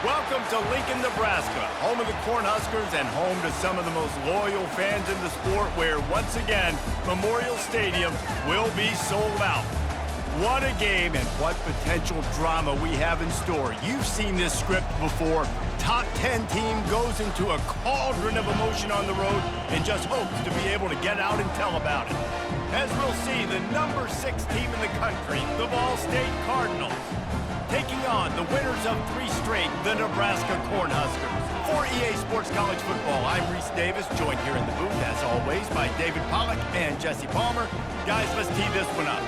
Welcome to Lincoln, Nebraska, home of the Cornhuskers and home to some of the most loyal fans in the sport where, once again, Memorial Stadium will be sold out. What a game and what potential drama we have in store. You've seen this script before. Top 10 team goes into a cauldron of emotion on the road and just hopes to be able to get out and tell about it. As we'll see, the number 6 team in the country, the Ball State Cardinals, taking on the winners of 3 straight, the Nebraska Cornhuskers. For EA Sports College Football, I'm Reese Davis, joined here in the booth, as always, by David Pollack and Jesse Palmer. Guys, let's tee this one up.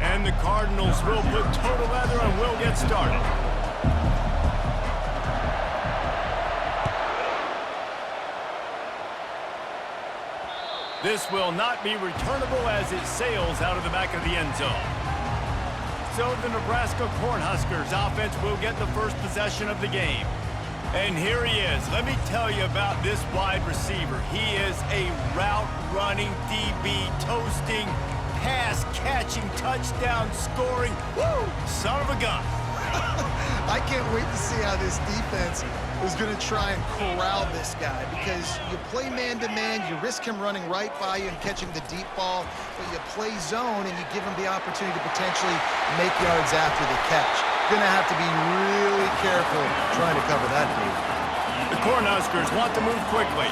And the Cardinals will put total leather and we'll get started. This will not be returnable as it sails out of the back of the end zone. So the Nebraska Cornhuskers offense will get the first possession of the game. And here he is. Let me tell you about this wide receiver. He is a route-running DB, toasting, pass-catching, touchdown-scoring, woo, son of a gun. I can't wait to see how this defense is going to try and corral this guy, because you play man-to-man, you risk him running right by you and catching the deep ball, but you play zone and you give him the opportunity to potentially make yards after the catch. Going to have to be really careful trying to cover that deep. The Cornhuskers want to move quickly.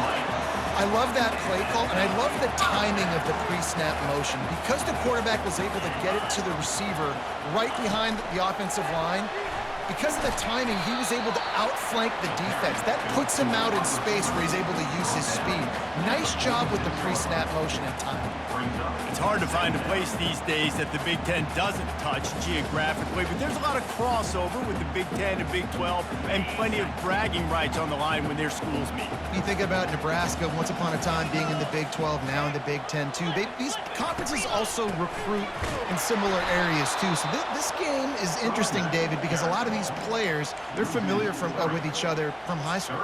I love that play call, and I love the timing of the pre-snap motion. Because the quarterback was able to get it to the receiver right behind the offensive line, because of the timing, he was able to outflank the defense. That puts him out in space where he's able to use his speed. Nice job with the pre-snap motion and timing. It's hard to find a place these days that the Big Ten doesn't touch geographically, but there's a lot of crossover with the Big Ten and Big 12 and plenty of bragging rights on the line when their schools meet. You think about Nebraska, once upon a time being in the Big 12, now in the Big 10 too. These conferences also recruit in similar areas too. So this game is interesting, David, because a lot of these players, they're familiar with each other from high school.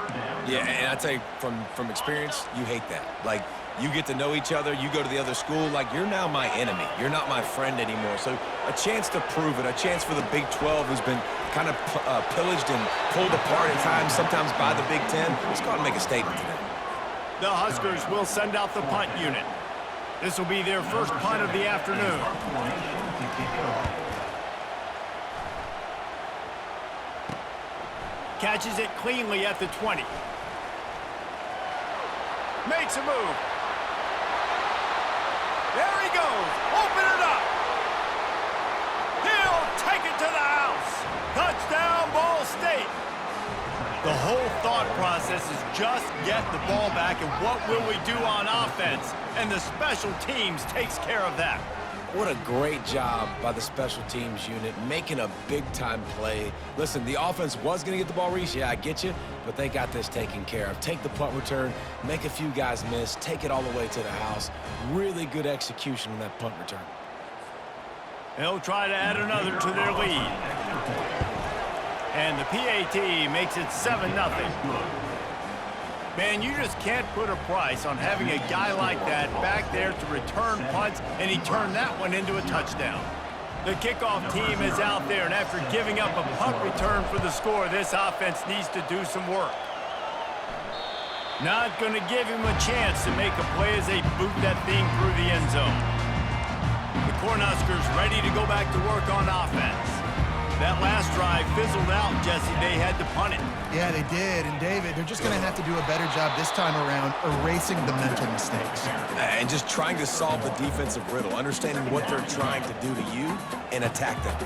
Yeah, and I tell you, from experience, you hate that. Like, you get to know each other, you go to the other school, like, you're now my enemy. You're not my friend anymore. So a chance to prove it, a chance for the Big 12, who's been kind of pillaged and pulled apart at times, sometimes by the Big 10. Let's go out and make a statement today. The Huskers will send out the punt unit. This will be their first punt of the afternoon. Catches it cleanly at the 20. Makes a move. There he goes. Open it up. He'll take it to the house. Touchdown, Ball State. The whole thought process is just get the ball back, and what will we do on offense? And the special teams takes care of that. What a great job by the special teams unit, making a big-time play. Listen, the offense was going to get the ball, Reese. Yeah, I get you, but they got this taken care of. Take the punt return, make a few guys miss, take it all the way to the house. Really good execution on that punt return. They'll try to add another to their lead. And the PAT makes it 7-0. Man, you just can't put a price on having a guy like that back there to return punts, and he turned that one into a touchdown. The kickoff team is out there, and after giving up a punt return for the score, this offense needs to do some work. Not going to give him a chance to make a play as they boot that thing through the end zone. The Cornhuskers ready to go back to work on offense. That last drive fizzled out, Jesse. They had to punt it. Yeah, they did. And, David, they're just going to have to do a better job this time around erasing the mental mistakes. And just trying to solve the defensive riddle, understanding what they're trying to do to you and attack them.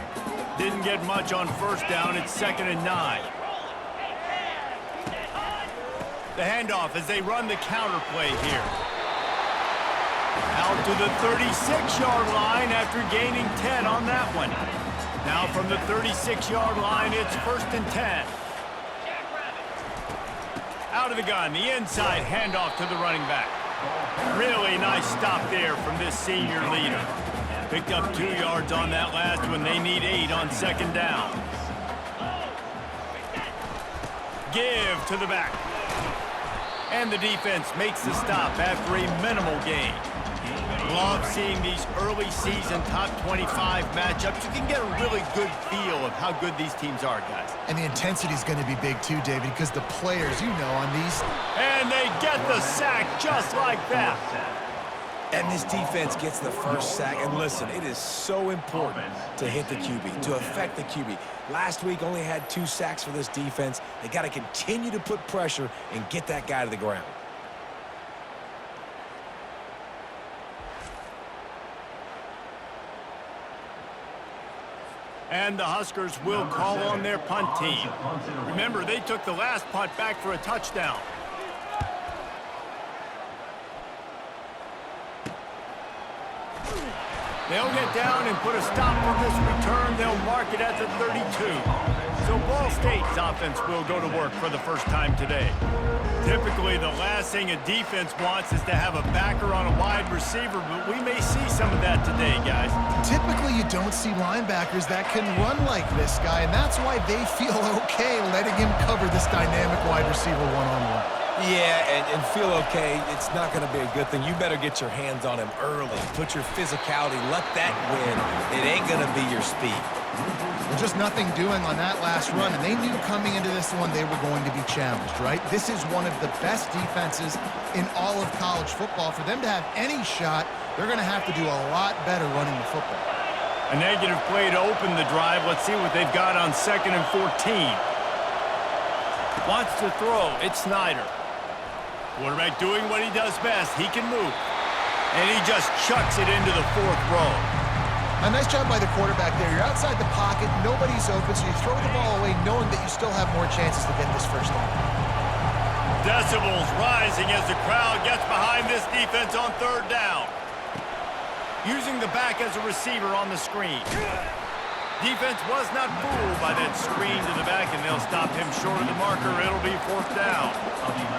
Didn't get much on first down. It's 2nd and 9. The handoff as they run the counter play here. Out to the 36-yard line after gaining 10 on that one. Now from the 36-yard line, it's 1st and 10. Out of the gun, the inside handoff to the running back. Really nice stop there from this senior leader. Picked up 2 yards on that last one. They need 8 on 2nd down. Give to the back. And the defense makes the stop after a minimal gain. Love seeing these early season top 25 matchups. You can get a really good feel of how good these teams are, guys. And the intensity is going to be big too, David, because the players, you know, on these... And they get the sack just like that. And this defense gets the first sack. And listen, it is so important to hit the QB, to affect the QB. Last week only had 2 sacks for this defense. They got to continue to put pressure and get that guy to the ground. And the Huskers will call on their punt team. Remember, they took the last punt back for a touchdown. They'll get down and put a stop on this return. They'll mark it at the 32. So Ball State's offense will go to work for the first time today. Typically, the last thing a defense wants is to have a backer on a wide receiver, but we may see some of that today, guys. Typically, you don't see linebackers that can run like this guy, and that's why they feel okay letting him cover this dynamic wide receiver one-on-one. Yeah, and feel okay. It's not going to be a good thing. You better get your hands on him early. Put your physicality. Let that win. It ain't going to be your speed. Well, just nothing doing on that last run, and they knew coming into this one they were going to be challenged, right? This is one of the best defenses in all of college football. For them to have any shot, they're going to have to do a lot better running the football. A negative play to open the drive. Let's see what they've got on 2nd and 14. Wants to throw. It's Snyder. Quarterback doing what he does best. He can move. And he just chucks it into the 4th row. A nice job by the quarterback there. You're outside the pocket, nobody's open, so you throw the ball away knowing that you still have more chances to get this first down. Decibels rising as the crowd gets behind this defense on 3rd down. Using the back as a receiver on the screen. Defense was not fooled by that screen to the back, and they'll stop him short of the marker. It'll be 4th down.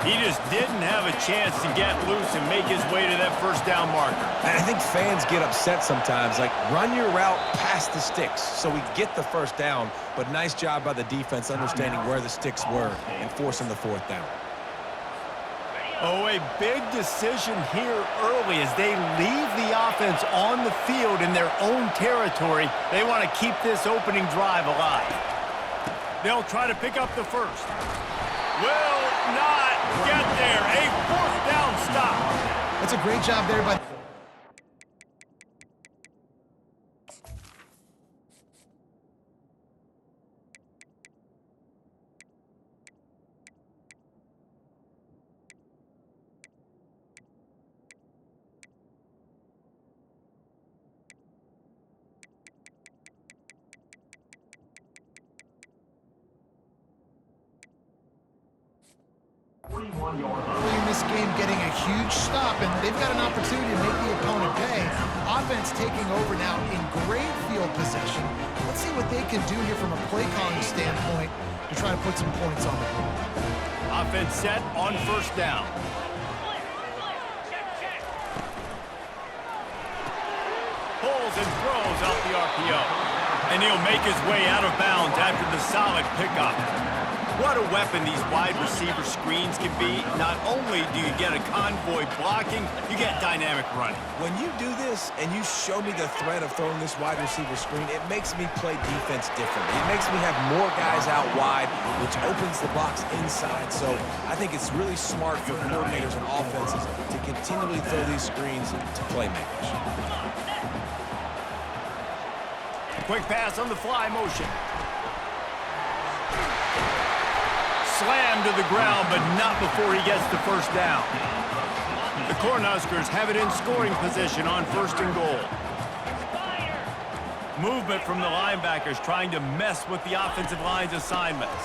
He just didn't have a chance to get loose and make his way to that first down marker. I think fans get upset sometimes, like run your route past the sticks so we get the first down, but nice job by the defense understanding where the sticks were and forcing the 4th down. Oh, a big decision here early as they leave the offense on the field in their own territory. They want to keep this opening drive alive. They'll try to pick up the first. Will not get there. A 4th down stop. That's a great job there by... in this game getting a huge stop, and they've got an opportunity to make the opponent pay. Offense taking over now in great field possession. Let's see what they can do here from a play calling standpoint to try to put some points on the board. Offense set on 1st down. Pulls and throws off the RPO. And he'll make his way out of bounds after the solid pickup. What a weapon these wide receiver screens can be. Not only do you get a convoy blocking, you get dynamic running. When you do this and you show me the threat of throwing this wide receiver screen, it makes me play defense differently. It makes me have more guys out wide, which opens the box inside. So I think it's really smart for coordinators and offenses to continually throw these screens to playmakers. Quick pass on the fly motion. Slammed to the ground, but not before he gets the first down. The Cornhuskers have it in scoring position on 1st and goal. Movement from the linebackers trying to mess with the offensive line's assignments.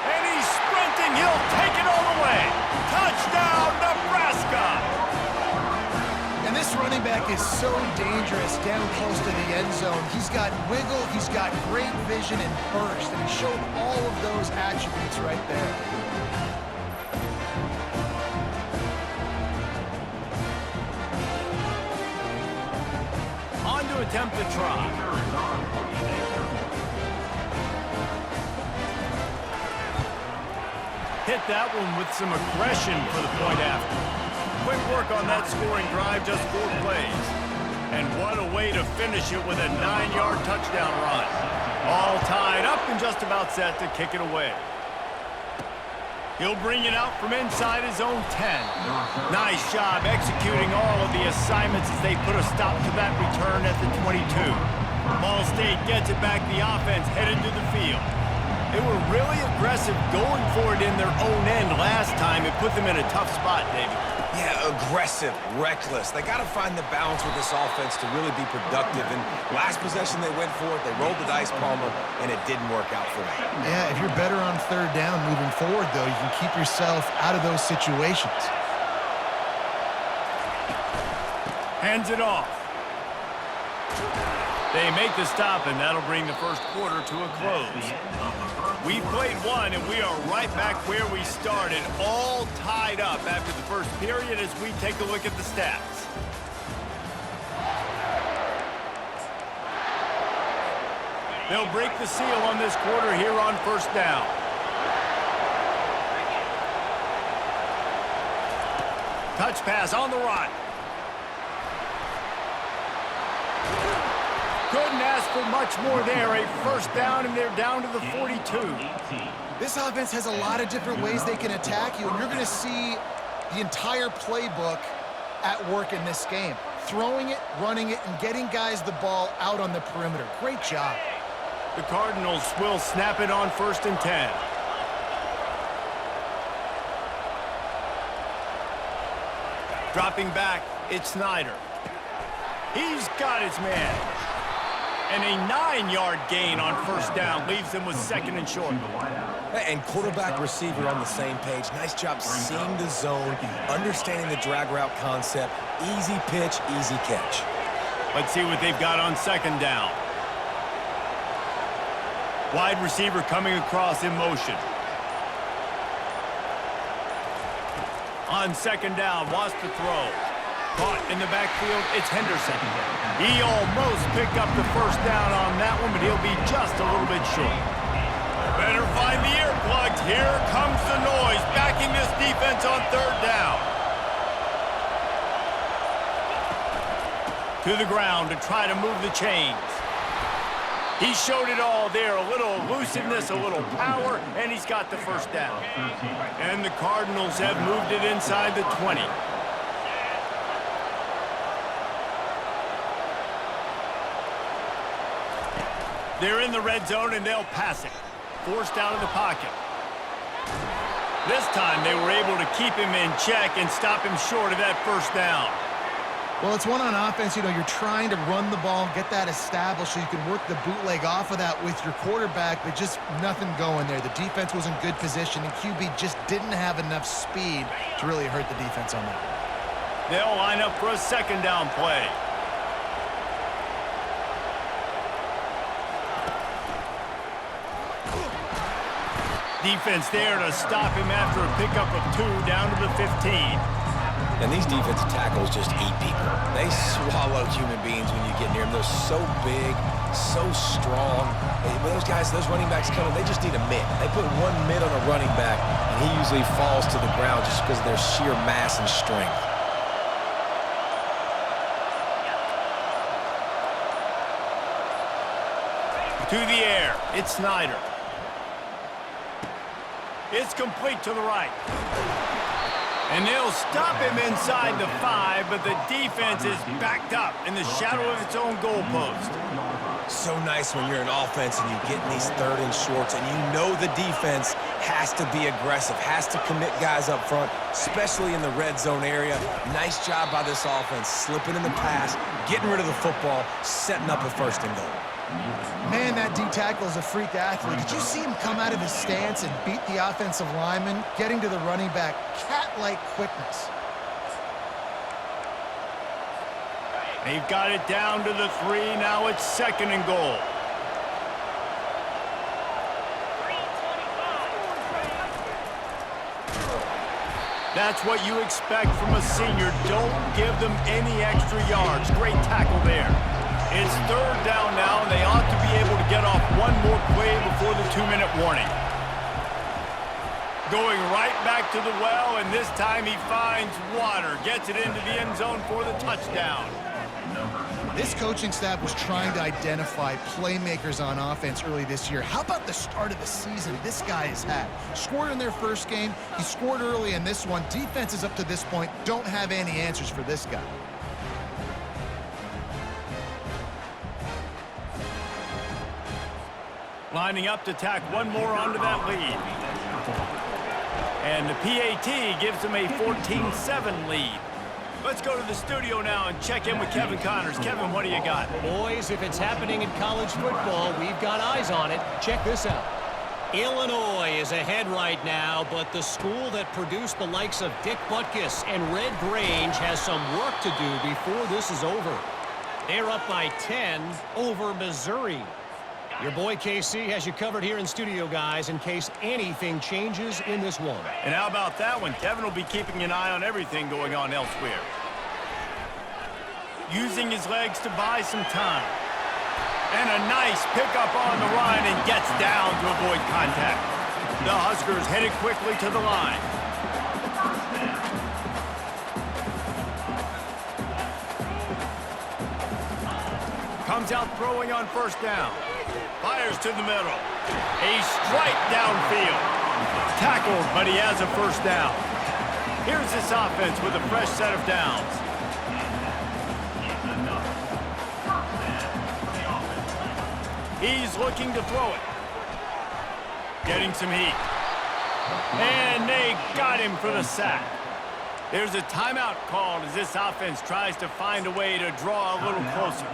And he's sprinting. He'll take it all the way. Touchdown, Nebraska! And this running back is so dangerous down close to the end zone. He's got wiggle, he's got great vision and burst, and he showed all of those attributes right there. On to attempt the try. hit that one with some aggression for the point after. Quick work on that scoring drive, just 4 plays. And what a way to finish it with a 9-yard touchdown run. All tied up and just about set to kick it away. He'll bring it out from inside his own 10. Nice job executing all of the assignments as they put a stop to that return at the 22. Ball State gets it back. The offense headed to the field. They were really aggressive going for it in their own end last time. It put them in a tough spot, David. Yeah, aggressive, reckless. They got to find the balance with this offense to really be productive. And last possession they went for it, they rolled the dice, Palmer, and it didn't work out for them. Yeah, if you're better on 3rd down moving forward, though, you can keep yourself out of those situations. Hands it off. They make the stop, and that'll bring the first quarter to a close. We've played one, and we are right back where we started, all tied up after the first period as we take a look at the stats. They'll break the seal on this quarter here on 1st down. Touch pass on the run. Couldn't ask for much more there. A 1st down, and they're down to the 42. This offense has a lot of different ways they can attack you, and you're going to see the entire playbook at work in this game. Throwing it, running it, and getting guys the ball out on the perimeter. Great job. The Cardinals will snap it on 1st and 10. Dropping back, it's Snyder. He's got his man. And a 9-yard gain on 1st down leaves them with 2nd and short. And quarterback receiver on the same page. Nice job seeing the zone, understanding the drag route concept. Easy pitch, easy catch. Let's see what they've got on 2nd down. Wide receiver coming across in motion. On 2nd down, wants to throw. Caught in the backfield, it's Henderson. He almost picked up the 1st down on that one, but he'll be just a little bit short. Better find the earplugs. Here comes the noise, backing this defense on 3rd down. To the ground to try to move the chains. He showed it all there, a little elusiveness, a little power, and he's got the 1st down. And the Cardinals have moved it inside the 20. They're in the red zone, and they'll pass it. Forced out of the pocket. This time, they were able to keep him in check and stop him short of that 1st down. Well, it's one on offense. You know, you're trying to run the ball and get that established so you can work the bootleg off of that with your quarterback, but just nothing going there. The defense was in good position, and QB just didn't have enough speed to really hurt the defense on that. They'll line up for a 2nd down play. Defense there to stop him after a pickup of 2 down to the 15. And these defensive tackles just eat people. They swallow human beings when you get near them. They're so big, so strong. When those guys, those running backs come in, they just need a mid. They put one mid on a running back, and he usually falls to the ground just because of their sheer mass and strength. To the air, it's Snyder. It's complete to the right. And they'll stop him inside the 5, but the defense is backed up in the shadow of its own goalpost. So nice when you're an offense and you get in these 3rd and shorts, and you know the defense has to be aggressive, has to commit guys up front, especially in the red zone area. Nice job by this offense, slipping in the pass, getting rid of the football, setting up a 1st and goal. Man, that D-tackle is a freak athlete. Did you see him come out of his stance and beat the offensive lineman, getting to the running back? Cat-like quickness. They've got it down to the 3. Now it's 2nd and goal. That's what you expect from a senior. Don't give them any extra yards. Great tackle there. It's 3rd down now, and they ought to be able to get off one more play before the 2-minute warning. Going right back to the well, and this time he finds water. Gets it into the end zone for the touchdown. This coaching staff was trying to identify playmakers on offense early this year. How about the start of the season this guy has had? Scored in their first game. He scored early in this one. Defenses up to this point don't have any answers for this guy. Lining up to tack one more onto that lead. And the PAT gives them a 14-7 lead. Let's go to the studio now and check in with Kevin Connors. Kevin, what do you got? Boys, if it's happening in college football, we've got eyes on it. Check this out. Illinois is ahead right now, but the school that produced the likes of Dick Butkus and Red Grange has some work to do before this is over. They're up by 10 over Missouri. Your boy KC has you covered here in studio, guys, in case anything changes in this one. And how about that one? Kevin will be keeping an eye on everything going on elsewhere. Using his legs to buy some time. And a nice pickup on the line and gets down to avoid contact. The Huskers headed quickly to the line. Comes out throwing on first down. Fires to the middle. A strike downfield. Tackled, but he has a first down. Here's this offense with a fresh set of downs. He's looking to throw it. Getting some heat. And they got him for the sack. There's a timeout called as this offense tries to find a way to draw a little closer.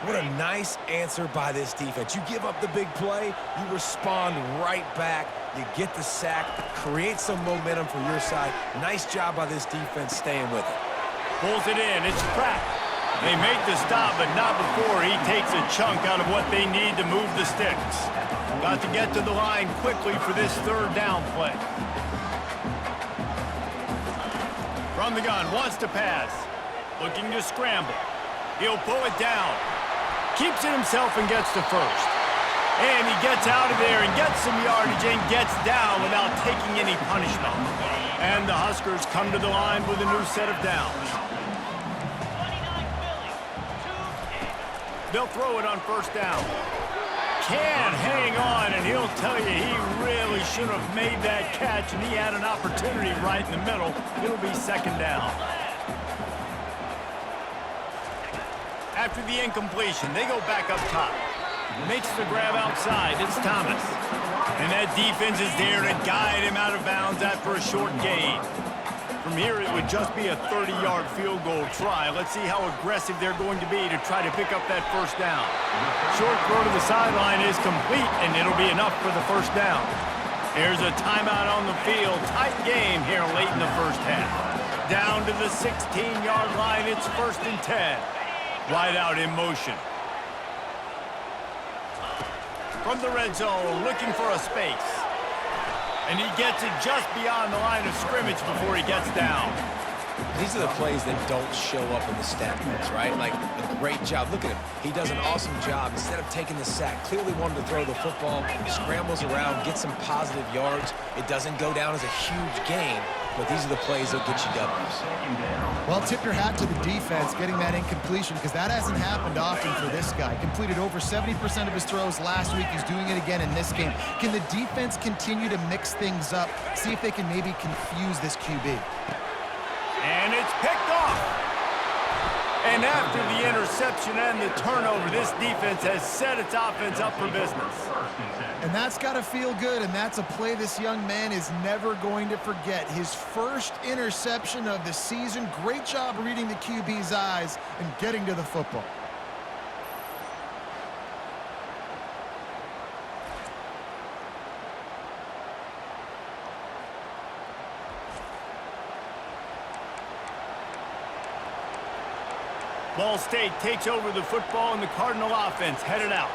What a nice answer by this defense. You give up the big play, you respond right back, you get the sack, create some momentum for your side. Nice job by this defense staying with it. Pulls it in, it's Pratt. They make the stop, but not before he takes a chunk out of what they need to move the sticks. Got to get to the line quickly for this third down play. From the gun, wants to pass. Looking to scramble. He'll pull it down. Keeps it himself and gets to first. And he gets out of there and gets some yardage and gets down without taking any punishment. And the Huskers come to the line with a new set of downs. They'll throw it on first down. Can't hang on, and he'll tell you he really should have made that catch, and he had an opportunity right in the middle. It'll be second down. After the incompletion, they go back up top. Makes the grab outside. It's Thomas. And that defense is there to guide him out of bounds after a short gain. From here, it would just be a 30-yard field goal try. Let's see how aggressive they're going to be to try to pick up that first down. Short throw to the sideline is complete, and it'll be enough for the first down. There's a timeout on the field. Tight game here late in the first half. Down to the 16-yard line. It's 1st and 10. Wide out in motion. From the red zone, looking for a space. And he gets it just beyond the line of scrimmage before he gets down. These are the plays that don't show up in the stat books, right? Like, a great job. Look at him. He does an awesome job. Instead of taking the sack, clearly wanted to throw the football, scrambles around, gets some positive yards. It doesn't go down as a huge gain, but these are the plays that get you W's. Well, tip your hat to the defense getting that incompletion, because that hasn't happened often for this guy. Completed over 70% of his throws last week. He's doing it again in this game. Can the defense continue to mix things up, see if they can maybe confuse this QB? And it's picked off. And after the interception and the turnover, this defense has set its offense up for business. And that's got to feel good, and that's a play this young man is never going to forget. His first interception of the season. Great job reading the QB's eyes and getting to the football. Ball State takes over the football, and the Cardinal offense headed out.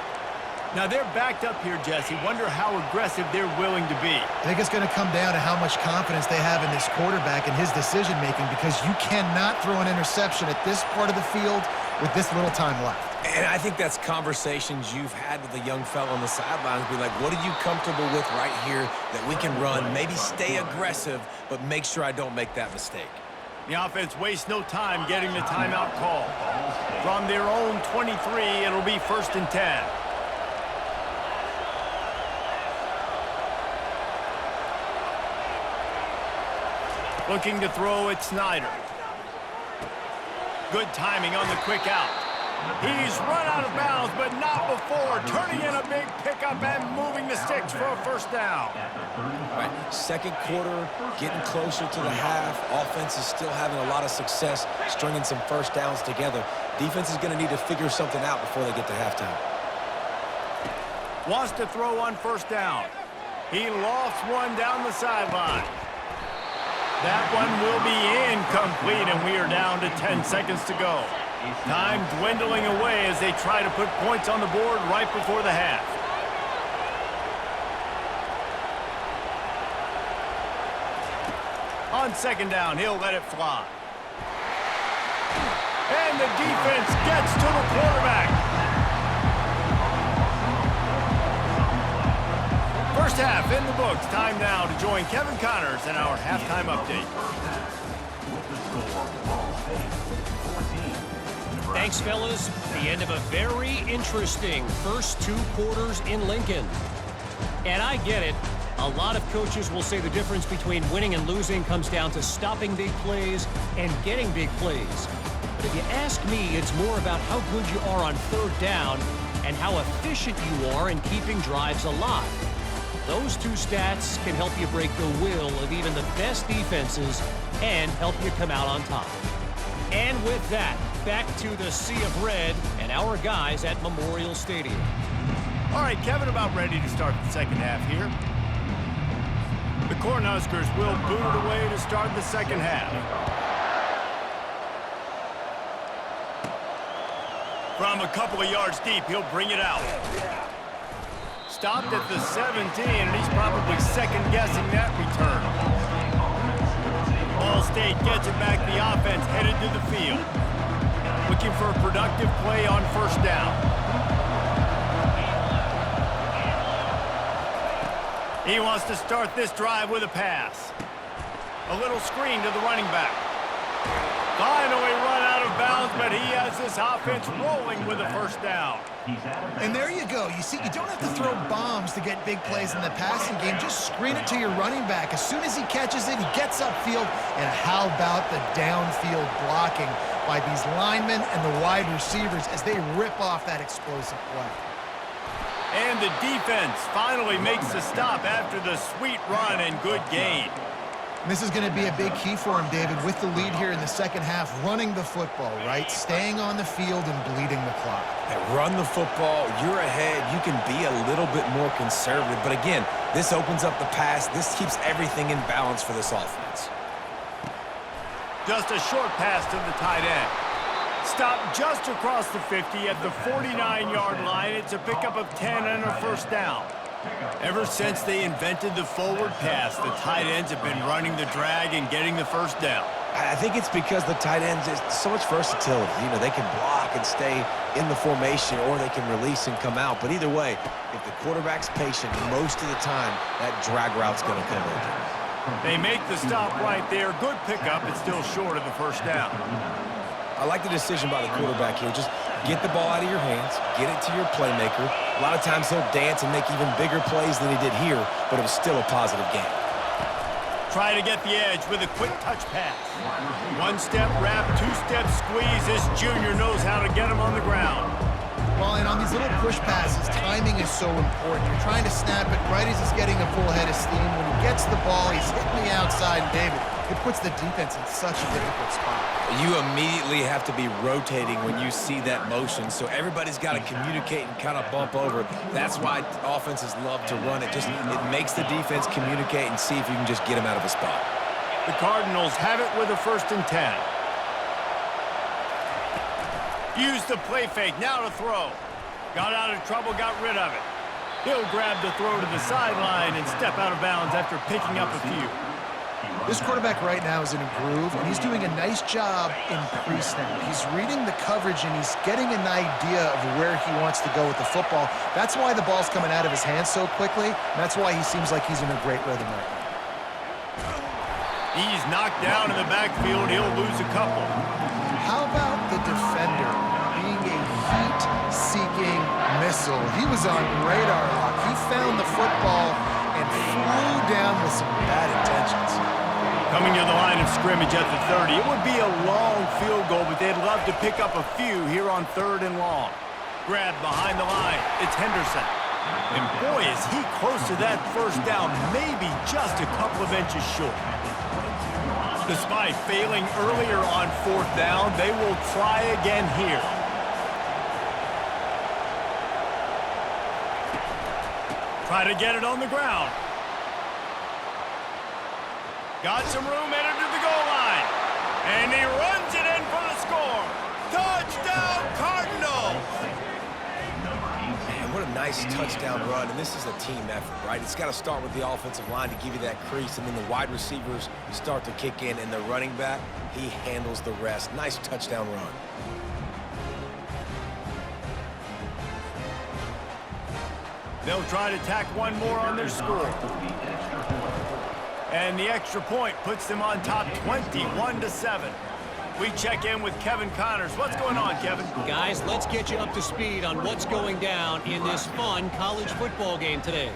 Now they're backed up here, Jesse. Wonder how aggressive they're willing to be. I think it's going to come down to how much confidence they have in this quarterback and his decision-making, because you cannot throw an interception at this part of the field with this little time left. And I think that's conversations you've had with a young fella on the sidelines. Be like, what are you comfortable with right here that we can run? Maybe stay aggressive, but make sure I don't make that mistake. The offense wastes no time getting the timeout call. From their own 23, it'll be 1st and 10. Looking to throw it, Snyder. Good timing on the quick out. He's run out of bounds, but not before turning in a big pickup and moving the sticks for a 1st down. All right, 2nd quarter, getting closer to the half. Offense is still having a lot of success stringing some 1st downs together. Defense is going to need to figure something out before they get to halftime. Wants to throw on 1st down. He lofts one down the sideline. That one will be incomplete, and we are down to 10 seconds to go. Time dwindling away as they try to put points on the board right before the half. On 2nd down, he'll let it fly. And the defense gets to the quarterback. First half in the books. Time now to join Kevin Connors in our halftime update. Thanks, fellas. The end of a very interesting first 2 quarters in Lincoln. And I get it. A lot of coaches will say the difference between winning and losing comes down to stopping big plays and getting big plays. But if you ask me, it's more about how good you are on 3rd down and how efficient you are in keeping drives alive. Those 2 stats can help you break the will of even the best defenses and help you come out on top. And with that, back to the sea of red and our guys at Memorial Stadium. All right, Kevin, about ready to start the 2nd half here. The Cornhuskers will boot it away to start the 2nd half. From a couple of yards deep, he'll bring it out. Stopped at the 17, and he's probably second-guessing that return. Ball State gets it back. The offense headed to the field. Looking for a productive play on 1st down. He wants to start this drive with a pass. A little screen to the running back. Finally run out of bounds, but he has this offense rolling with a 1st down. And there you go. You see, you don't have to throw bombs to get big plays in the passing game. Just screen it to your running back. As soon as he catches it, he gets upfield. And how about the downfield blocking by these linemen and the wide receivers as they rip off that explosive play. And the defense finally makes the stop after the sweet run and good gain. This is going to be a big key for him, David, with the lead here in the 2nd half, running the football, right? Staying on the field and bleeding the clock. And run the football, you're ahead, you can be a little bit more conservative. But again, this opens up the pass. This keeps everything in balance for this offense. Just a short pass to the tight end. Stopped just across the 50 at the 49-yard line. It's a pickup of 10 and a 1st down. Ever since they invented the forward pass, the tight ends have been running the drag and getting the 1st down. I think it's because the tight ends is so much versatility. You know, they can block and stay in the formation, or they can release and come out. But either way, if the quarterback's patient, most of the time, that drag route's going to come open. They make the stop right there. Good pickup. It's still short of the 1st down. I like the decision by the quarterback here. Just get the ball out of your hands, get it to your playmaker. A lot of times he'll dance and make even bigger plays than he did here, but it was still a positive game. Try to get the edge with a quick touch pass. 1-step wrap, 2-step squeeze. This junior knows how to get him on the ground. Well, and on these little push passes, timing is so important. You're trying to snap it right as he's getting a full head of steam. When he gets the ball, he's hitting the outside, and David, it puts the defense in such a difficult spot. You immediately have to be rotating when you see that motion, so everybody's got to communicate and kind of bump over. That's why offenses love to run it. It makes the defense communicate and see if you can just get him out of a spot. The Cardinals have it with a 1st and 10. Used the play fake, now to throw. Got out of trouble, got rid of it. He'll grab the throw to the sideline and step out of bounds after picking up a few. This quarterback right now is in a groove, and he's doing a nice job in pre-snap. He's reading the coverage, and he's getting an idea of where he wants to go with the football. That's why the ball's coming out of his hands so quickly, and that's why he seems like he's in a great rhythm right now. He's knocked down in the backfield. He'll lose a couple. How about the defender being a heat-seeking missile? He was on radar lock. He found the football and flew down with some bad intentions. Coming to the line of scrimmage at the 30. It would be a long field goal, but they'd love to pick up a few here on 3rd and long. Grab behind the line. It's Henderson. And boy, is he close to that first down, maybe just a couple of inches short. Despite failing earlier on 4th down, they will try again here. Try to get it on the ground. Got some room, entered to the goal line. And he runs it in for the score. Touchdown, Cardinals! Man, what a nice touchdown run, and this is a team effort, right? It's got to start with the offensive line to give you that crease, and then the wide receivers start to kick in, and the running back, he handles the rest. Nice touchdown run. They'll try to tack one more on their score. And the extra point puts them on top 21-7. We check in with Kevin Connors. What's going on, Kevin? Guys, let's get you up to speed on what's going down in this fun college football game today.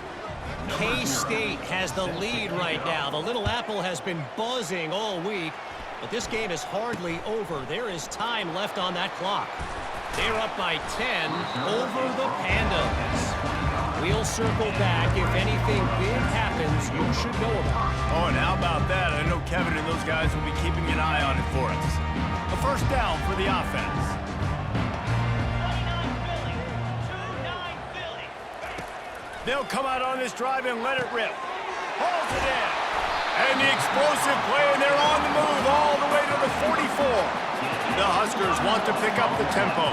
K-State has the lead right now. The Little Apple has been buzzing all week, but this game is hardly over. There is time left on that clock. They're up by 10 over the Pandas. We'll circle back if anything big happens you should know about. Oh, and how about that? I know Kevin and those guys will be keeping an eye on it for us. A first down for the offense. They'll come out on this drive and let it rip. Hauls it in. And the explosive play, and they're on the move all the way to the 44. The Huskers want to pick up the tempo.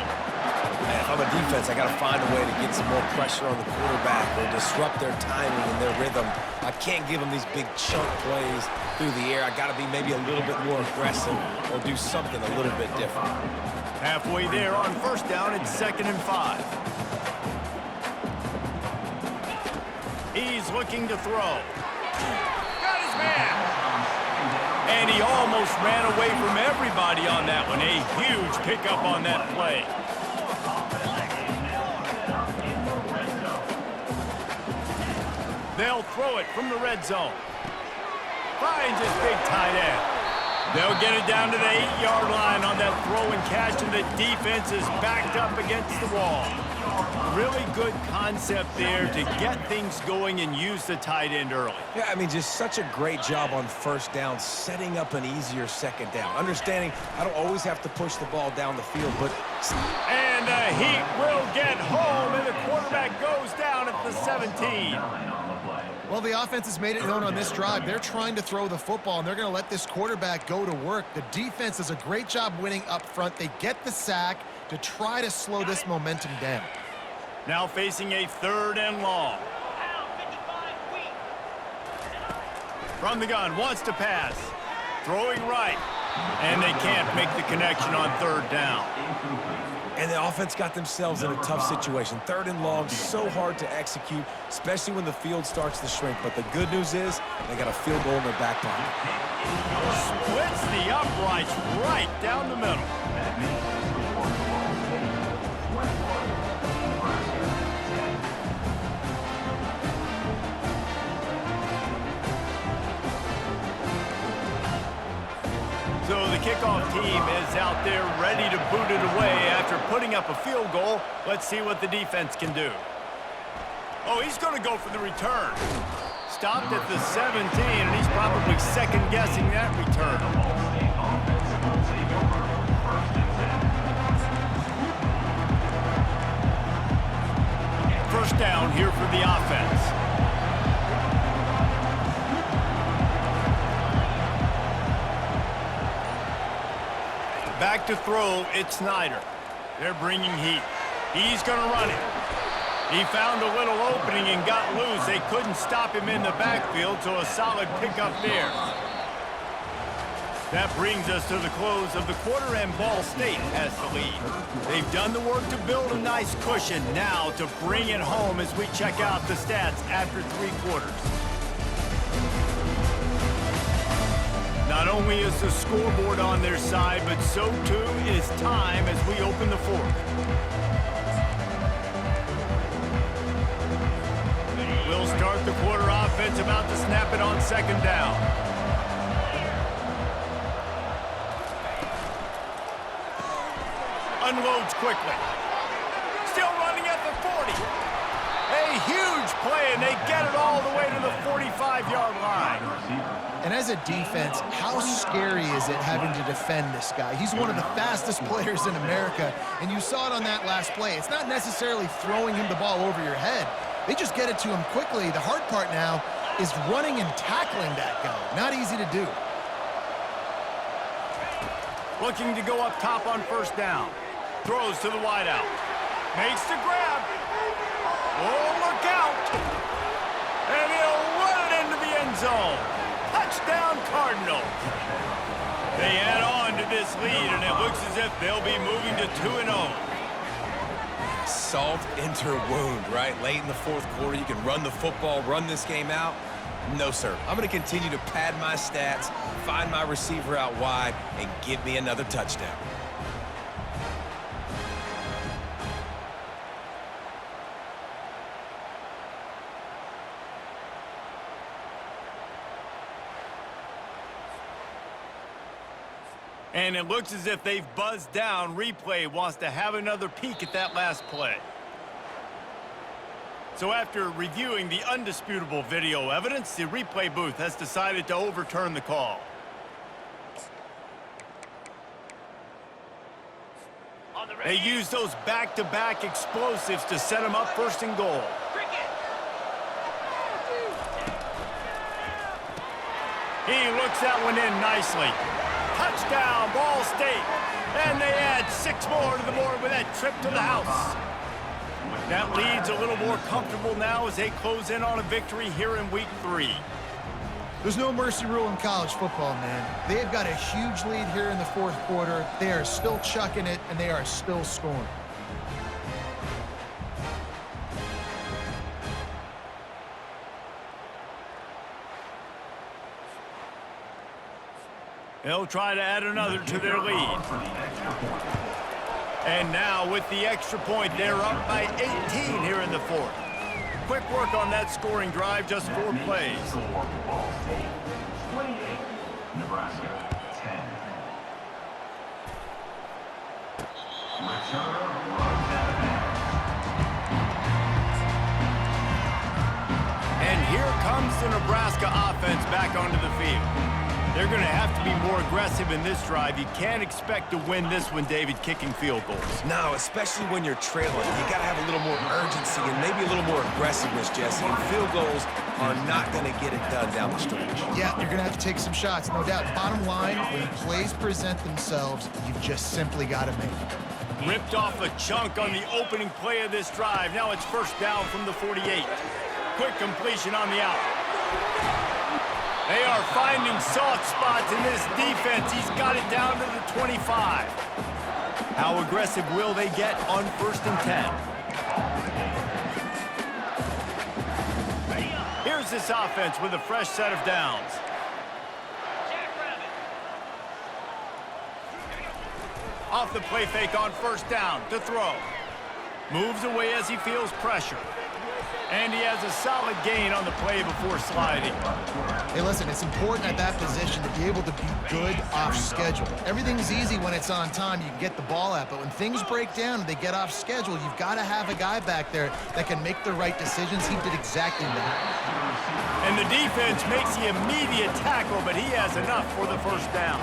Man, if I'm a defense, I got to find a way to get some more pressure on the quarterback or disrupt their timing and their rhythm. I can't give them these big chunk plays through the air. I got to be maybe a little bit more aggressive or do something a little bit different. Halfway there on first down, it's 2nd and 5. He's looking to throw. Got his man. And he almost ran away from everybody on that one. A huge pickup on that play. They'll throw it from the red zone. Finds his big tight end. They'll get it down to the 8-yard line on that throw and catch, and the defense is backed up against the wall. Really good concept there to get things going and use the tight end early. Yeah, I mean, just such a great job on first down, setting up an easier second down. Understanding I don't always have to push the ball down the field, but... And the Heat will get home, and the quarterback goes down at the 17. Well, the offense has made it known on this drive. They're trying to throw the football, and they're going to let this quarterback go to work. The defense does a great job winning up front. They get the sack to try to slow this momentum down. Now facing a 3rd and long. From the gun, wants to pass. Throwing right. And they can't make the connection on 3rd down. And the offense got themselves in a tough situation. 3rd and long, so hard to execute, especially when the field starts to shrink. But the good news is they got a field goal in their back pocket. Splits the uprights right down the middle. So the kickoff team is out there ready to boot it away after putting up a field goal. Let's see what the defense can do. Oh, he's going to go for the return. Stopped at the 17, and he's probably second-guessing that return. First down here for the offense. Back to throw, it's Snyder. They're bringing heat. He's going to run it. He found a little opening and got loose. They couldn't stop him in the backfield, so a solid pickup there. That brings us to the close of the quarter, and Ball State has the lead. They've done the work to build a nice cushion. Now to bring it home as we check out the stats after 3 quarters. Not only is the scoreboard on their side, but so too is time as we open the 4th. We'll start the quarter offense, about to snap it on 2nd down. Unloads quickly. Still running at the 40. A huge play, and they get it all the way to the 45-yard line. And as a defense, how scary is it having to defend this guy? He's one of the fastest players in America, and you saw it on that last play. It's not necessarily throwing him the ball over your head. They just get it to him quickly. The hard part now is running and tackling that guy. Not easy to do. Looking to go up top on 1st down. Throws to the wideout. Makes the grab. Oh, look out. And he'll run it into the end zone. Touchdown, Cardinals. They add on to this lead, and it looks as if they'll be moving to 2-0. Salt into a wound, right? Late in the 4th quarter, you can run the football, run this game out. No, sir. I'm going to continue to pad my stats, find my receiver out wide, and give me another touchdown. And it looks as if they've buzzed down. Replay wants to have another peek at that last play. So after reviewing the undisputable video evidence, the replay booth has decided to overturn the call. They use those back-to-back explosives to set them up 1st and goal. He looks that one in nicely. Touchdown, Ball State. And they add 6 more to the board with that trip to the house. That lead's a little more comfortable now as they close in on a victory here in Week 3. There's no mercy rule in college football, man. They've got a huge lead here in the 4th quarter. They are still chucking it, and they are still scoring. They'll try to add another to their lead. And now with the extra point, they're up by 18 here in the 4th. Quick work on that scoring drive, just 4 plays. 28, Nebraska 10. And here comes the Nebraska offense back onto the field. They're going to have to be more aggressive in this drive. You can't expect to win this one, David, kicking field goals. No, especially when you're trailing. You got to have a little more urgency and maybe a little more aggressiveness, Jesse. And field goals are not going to get it done down the stretch. Yeah, you're going to have to take some shots, no doubt. Bottom line, when plays present themselves, you've just simply got to make them. Ripped off a chunk on the opening play of this drive. Now it's 1st down from the 48. Quick completion on the out. They are finding soft spots in this defense. He's got it down to the 25. How aggressive will they get on 1st and 10? Here's this offense with a fresh set of downs. Off the play fake on 1st down to throw. Moves away as he feels pressure. And he has a solid gain on the play before sliding. Hey, listen, it's important at that position to be able to be good off schedule. Everything's easy when it's on time. You can get the ball out. But when things break down and they get off schedule, you've got to have a guy back there that can make the right decisions. He did exactly that. And the defense makes the immediate tackle, but he has enough for the 1st down.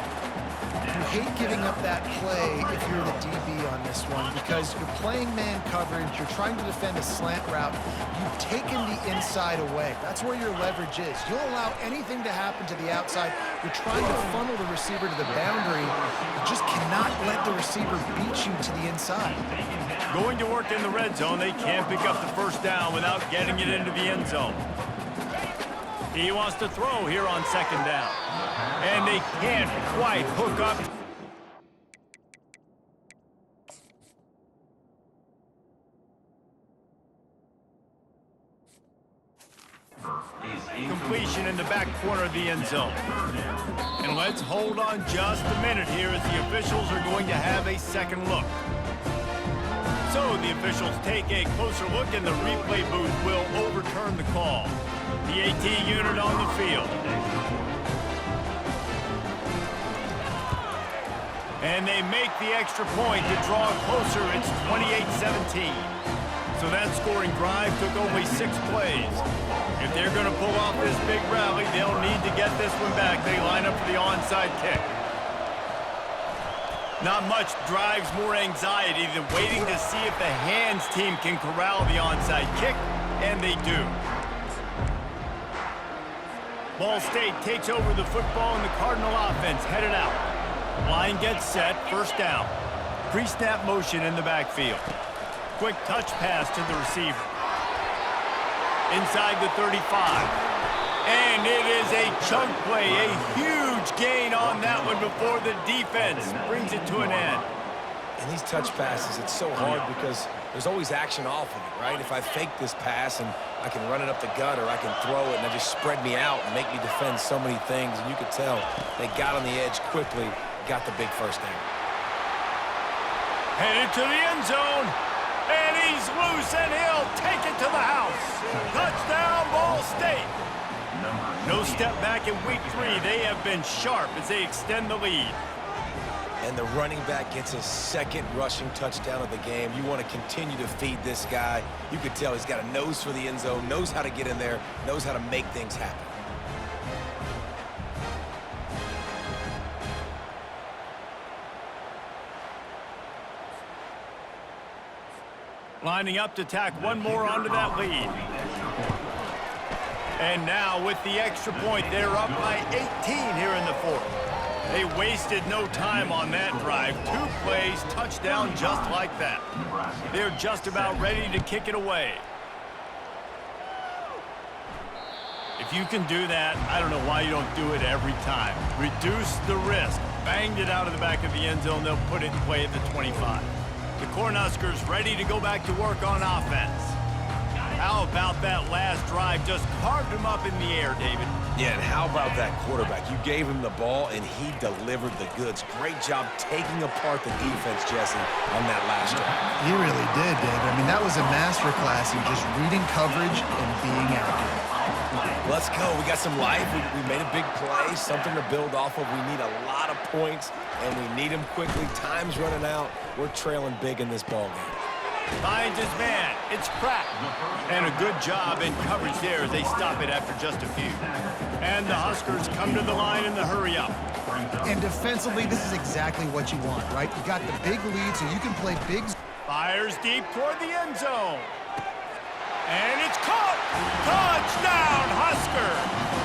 You hate giving up that play if you're the DB on this one because you're playing man coverage, you're trying to defend a slant route, you've taken the inside away. That's where your leverage is. You'll allow anything to happen to the outside. You're trying to funnel the receiver to the boundary. You just cannot let the receiver beat you to the inside. Going to work in the red zone, they can't pick up the 1st down without getting it into the end zone. He wants to throw here on second down. And they can't quite hook up. Completion in the back corner of the end zone. And let's hold on just a minute here as the officials are going to have a second look. So the officials take a closer look and the replay booth will overturn the call. The AT unit on the field. And they make the extra point to draw closer. It's 28-17. So that scoring drive took only 6 plays. If they're going to pull off this big rally, they'll need to get this one back. They line up for the onside kick. Not much drives more anxiety than waiting to see if the hands team can corral the onside kick, and they do. Ball State takes over the football, and the Cardinal offense headed out. Line gets set, first down. Pre-snap motion in the backfield. Quick touch pass to the receiver. Inside the 35. And it is a chunk play, a huge gain on that one before the defense brings it to an end. And these touch passes, it's so hard because there's always action off of it, right? If I fake this pass and I can run it up the gut or I can throw it and it just spread me out and make me defend so many things. And you could tell they got on the edge quickly, got the big first down. Headed to the end zone. And he's loose, and he'll take it to the house. Touchdown, Ball State. No step back in week 3. They have been sharp as they extend the lead. And the running back gets his second rushing touchdown of the game. You want to continue to feed this guy. You could tell he's got a nose for the end zone, knows how to get in there, knows how to make things happen. Lining up to tack one more onto that lead. And now with the extra point, they're up by 18 here in the 4th. They wasted no time on that drive. 2 plays, touchdown just like that. They're just about ready to kick it away. If you can do that, I don't know why you don't do it every time. Reduce the risk. Banged it out of the back of the end zone. They'll put it in play at the 25. The Cornhuskers ready to go back to work on offense. How about that last drive? Just carved him up in the air, David. Yeah, and how about that quarterback? You gave him the ball, and he delivered the goods. Great job taking apart the defense, Jesse, on that last drive. He really did, David. I mean, that was a masterclass in just reading coverage and being accurate. Let's go. We got some life. We made a big play, something to build off of. We need a lot of points, and we need them quickly. Time's running out. We're trailing big in this ball game. Finds his man. It's Pratt. And a good job in coverage there as they stop it after just a few. And the Huskers come to the line in the hurry up. And defensively, this is exactly what you want, right? You got the big lead, so you can play big. Fires deep toward the end zone. And it's caught. Touchdown, Huskers.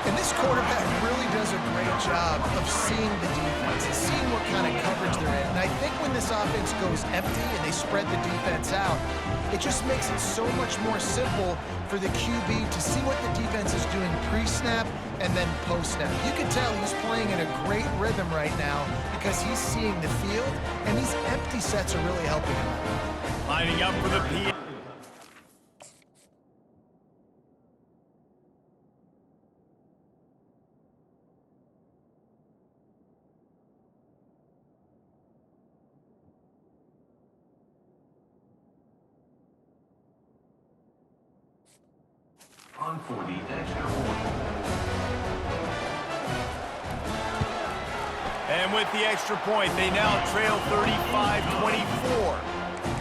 And this quarterback really does a great job of seeing the defense and seeing what kind of coverage they're in. And I think when this offense goes empty and they spread the defense out, it just makes it so much more simple for the QB to see what the defense is doing pre-snap and then post-snap. You can tell he's playing in a great rhythm right now because he's seeing the field, and these empty sets are really helping him out. Lining up for the P. On for the extra point. And with the extra point, they now trail 35-24.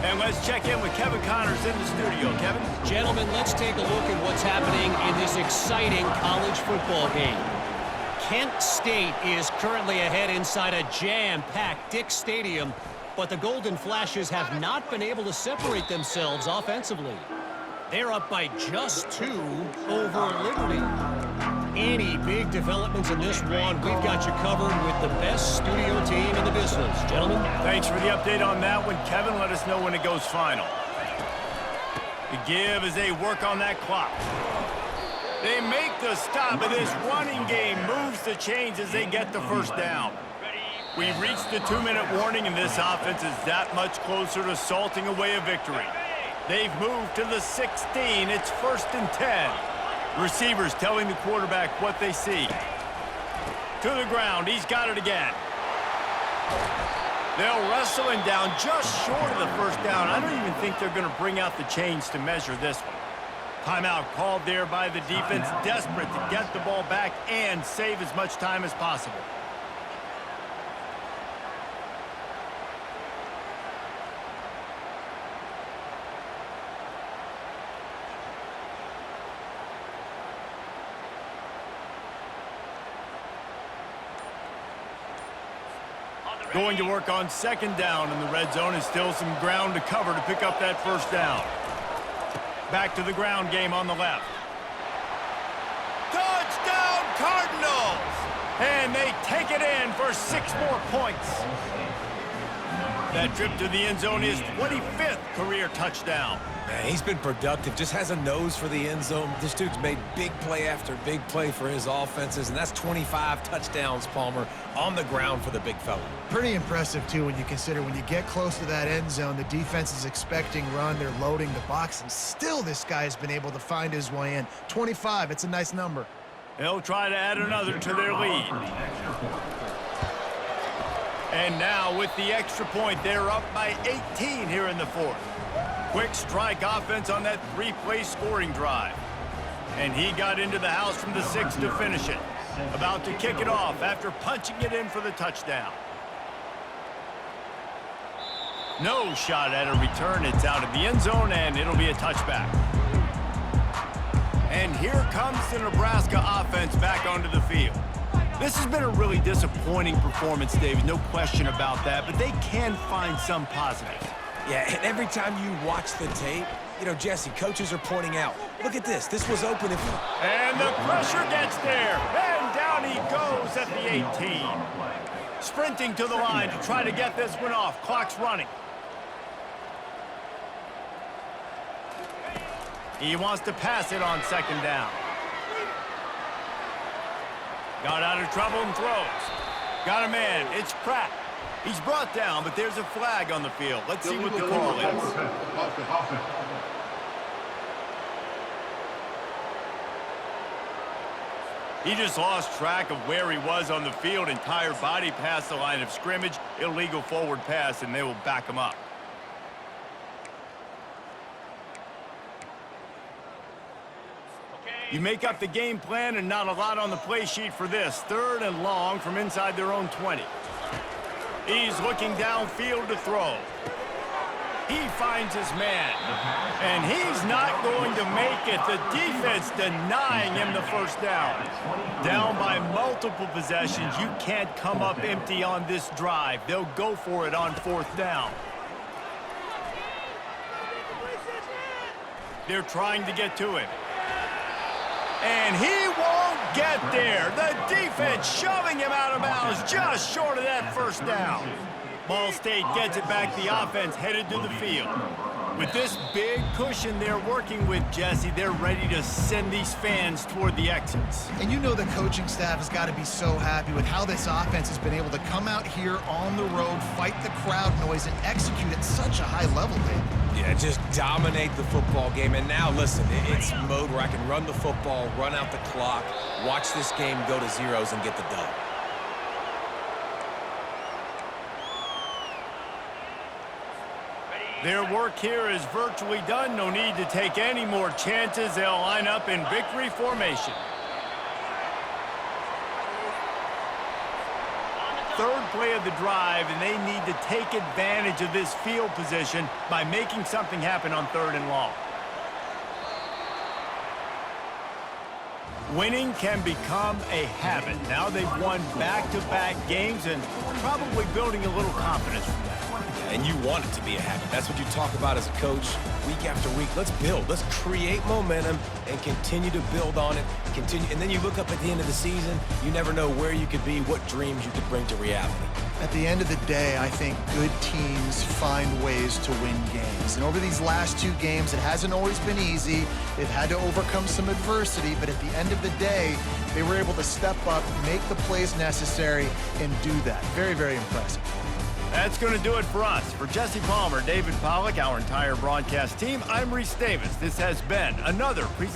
And let's check in with Kevin Connors in the studio. Kevin? Gentlemen, let's take a look at what's happening in this exciting college football game. Kent State is currently ahead inside a jam-packed Dick Stadium, but the Golden Flashes have not been able to separate themselves offensively. They're up by just 2 over Liberty. Any big developments in this one, we've got you covered with the best studio team in the business. Gentlemen? Thanks for the update on that one, Kevin. Let us know when it goes final. The give as they work on that clock. They make the stop, and this running game moves the chains as they get the first down. We've reached the 2-minute warning, and this offense is that much closer to salting away a victory. They've moved to the 16. It's 1st and 10. Receivers telling the quarterback what they see. To the ground. He's got it again. They'll wrestle him down just short of the first down. I don't even think they're going to bring out the chains to measure this one. Timeout called there by the defense, desperate to get the ball back and save as much time as possible. Going to work on 2nd down, and the red zone is still some ground to cover to pick up that first down. Back to the ground game on the left. Touchdown, Cardinals! And they take it in for 6 more points. That trip to the end zone is 25th career touchdown. Man, he's been productive, just has a nose for the end zone. This dude's made big play after big play for his offenses, and that's 25 touchdowns, Palmer, on the ground for the big fella. Pretty impressive, too, when you consider when you get close to that end zone, the defense is expecting run, they're loading the box, and still this guy's been able to find his way in. 25, it's a nice number. They'll try to add another to their lead. And now with the extra point, they're up by 18 here in the 4th. Quick strike offense on that 3-play scoring drive. And he got into the house from the 6 to finish it. About to kick it off after punching it in for the touchdown. No shot at a return. It's out of the end zone, and it'll be a touchback. And here comes the Nebraska offense back onto the field. This has been a really disappointing performance, David, no question about that, but they can find some positives. Yeah, and every time you watch the tape, you know, Jesse, coaches are pointing out, look at this was open. And the pressure gets there, and down he goes at the 18. Sprinting to the line to try to get this one off. Clock's running. He wants to pass it on 2nd down. Got out of trouble and throws. Got a man. It's Pratt. He's brought down, but there's a flag on the field. Let's see what the call is. He just lost track of where he was on the field. Entire body past the line of scrimmage. Illegal forward pass, and they will back him up. You make up the game plan, and not a lot on the play sheet for this. 3rd and long from inside their own 20. He's looking downfield to throw. He finds his man, and he's not going to make it. The defense denying him the first down. Down by multiple possessions. You can't come up empty on this drive. They'll go for it on 4th down. They're trying to get to him. And he won't get there. The defense shoving him out of bounds just short of that first down. Ball State gets it back. The offense headed to the field. With this big cushion they're working with, Jesse, they're ready to send these fans toward the exits. And you know the coaching staff has got to be so happy with how this offense has been able to come out here on the road, fight the crowd noise, and execute at such a high level, Dave. Yeah, just dominate the football game. And now, listen, it's mode where I can run the football, run out the clock, watch this game go to zeros and get the dub. Their work here is virtually done. No need to take any more chances. They'll line up in victory formation. 3rd play of the drive, and they need to take advantage of this field position by making something happen on 3rd and long. Winning can become a habit. Now they've won back-to-back games and probably building a little confidence from that. and you want it to be a habit. That's what you talk about as a coach week after week. Let's build. Let's create momentum and continue to build on it. And then you look up at the end of the season, you never know where you could be, what dreams you could bring to reality. At the end of the day, I think good teams find ways to win games. And over these last 2 games, it hasn't always been easy. They've had to overcome some adversity, but at the end of the day, they were able to step up, make the plays necessary, and do that. Very, very impressive. That's going to do it for us. For Jesse Palmer, David Pollack, our entire broadcast team, I'm Reese Davis. This has been another presentation.